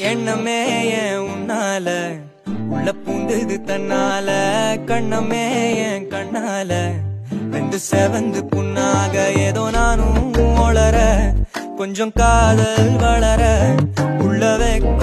எண்ணமே ஏன் உன்னால உள்ள பூந்தது தன்னால கண்ணமே ஏன் கண்ணால வெந்து செவந்து புண்ணாக ஏதோ நானும் ஒளர கொஞ்சம் காதல் வளர உள்ள வைக்க